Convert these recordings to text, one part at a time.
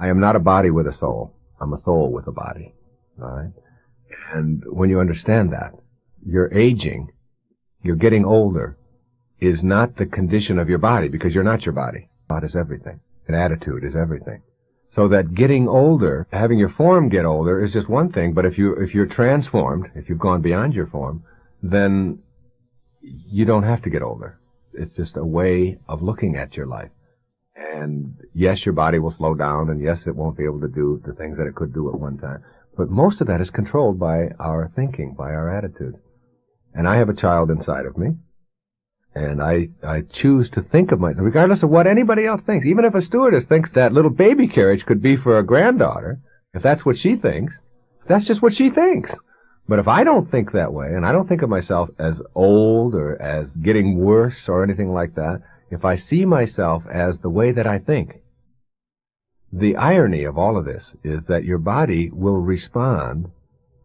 I am not a body with a soul. I'm a soul with a body. All right? And when you understand that, your aging, your getting older, is not the condition of your body, because you're not your body. Thought is everything. An attitude is everything. So that getting older, having your form get older, is just one thing, but if you're transformed, if you've gone beyond your form, then you don't have to get older. It's just a way of looking at your life. And yes, your body will slow down, and yes, it won't be able to do the things that it could do at one time. But most of that is controlled by our thinking, by our attitude. And I have a child inside of me, and I choose to think of myself, regardless of what anybody else thinks. Even if a stewardess thinks that little baby carriage could be for a granddaughter, if that's what she thinks, that's just what she thinks. But if I don't think that way, and I don't think of myself as old or as getting worse or anything like that, if I see myself as the way that I think, the irony of all of this is that your body will respond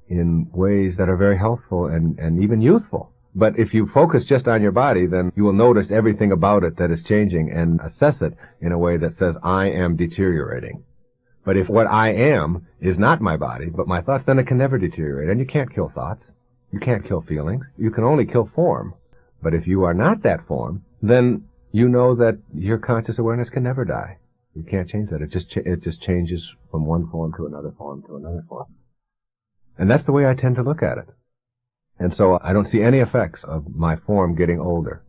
in ways that are very healthful and even youthful. But if you focus just on your body, then you will notice everything about it that is changing and assess it in a way that says, I am deteriorating. But if what I am is not my body, but my thoughts, then it can never deteriorate. And you can't kill thoughts. You can't kill feelings. You can only kill form. But if you are not that form, then you know that your conscious awareness can never die. You can't change that. It just changes from one form to another form to another form. And that's the way I tend to look at it. And so I don't see any effects of my form getting older.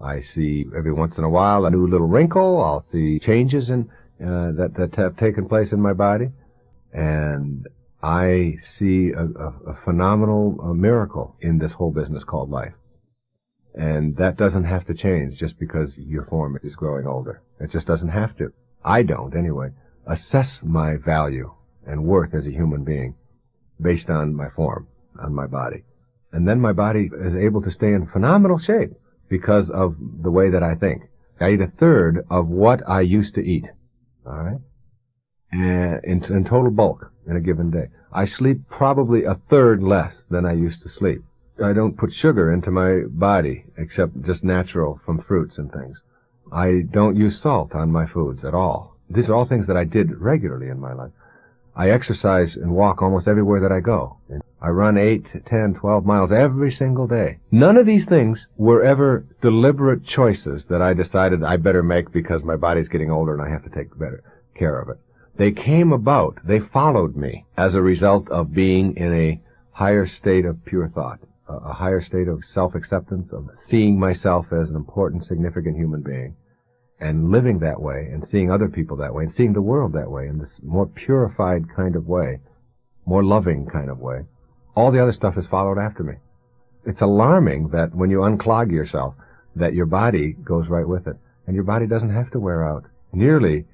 I see every once in a while a new little wrinkle. I'll see changes in that have taken place in my body. And I see a phenomenal miracle in this whole business called life. And that doesn't have to change just because your form is growing older. It just doesn't have to. I don't, anyway, assess my value and worth as a human being based on my form, on my body. And then my body is able to stay in phenomenal shape because of the way that I think. I eat a third of what I used to eat, all right, in total bulk in a given day. I sleep probably a third less than I used to sleep. I don't put sugar into my body except just natural from fruits and things. I don't use salt on my foods at all. These are all things that I did regularly in my life. I exercise and walk almost everywhere that I go. I run 8, 10, 12 miles every single day. None of these things were ever deliberate choices that I decided I better make because my body's getting older and I have to take better care of it. They came about, they followed me as a result of being in a higher state of pure thought, a higher state of self-acceptance, of seeing myself as an important, significant human being, and living that way, and seeing other people that way, and seeing the world that way, in this more purified kind of way, more loving kind of way. All the other stuff has followed after me. It's alarming that when you unclog yourself, that your body goes right with it. And your body doesn't have to wear out nearly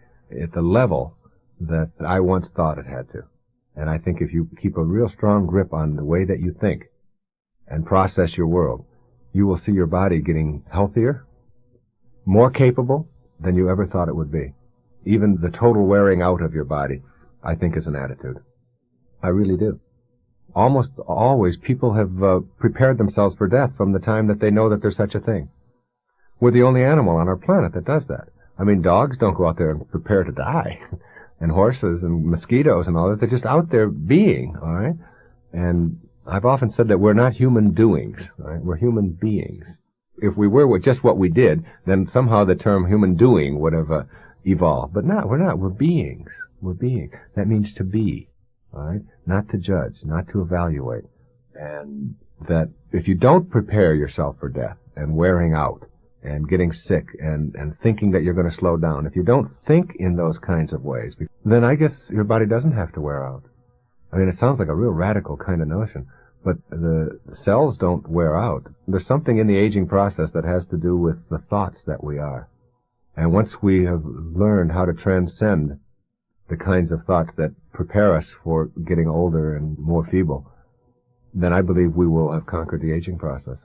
at the level that I once thought it had to. And I think if you keep a real strong grip on the way that you think and process your world, you will see your body getting healthier, more capable than you ever thought it would be. Even the total wearing out of your body, I think, is an attitude. I really do. Almost always people have prepared themselves for death from the time that they know that there's such a thing. We're the only animal on our planet that does that. I mean, dogs don't go out there and prepare to die. And horses and mosquitoes and all that, they're just out there being, all right? And I've often said that we're not human doings, all right? We're human beings. If we were just what we did, then somehow the term human doing would have evolved. But no, we're not. We're beings. We're being. That means to be, all right? Not to judge, not to evaluate. And that if you don't prepare yourself for death and wearing out and getting sick and thinking that you're going to slow down, if you don't think in those kinds of ways, then I guess your body doesn't have to wear out. I mean, it sounds like a real radical kind of notion, but the cells don't wear out. There's something in the aging process that has to do with the thoughts that we are. And once we have learned how to transcend the kinds of thoughts that prepare us for getting older and more feeble, then I believe we will have conquered the aging process.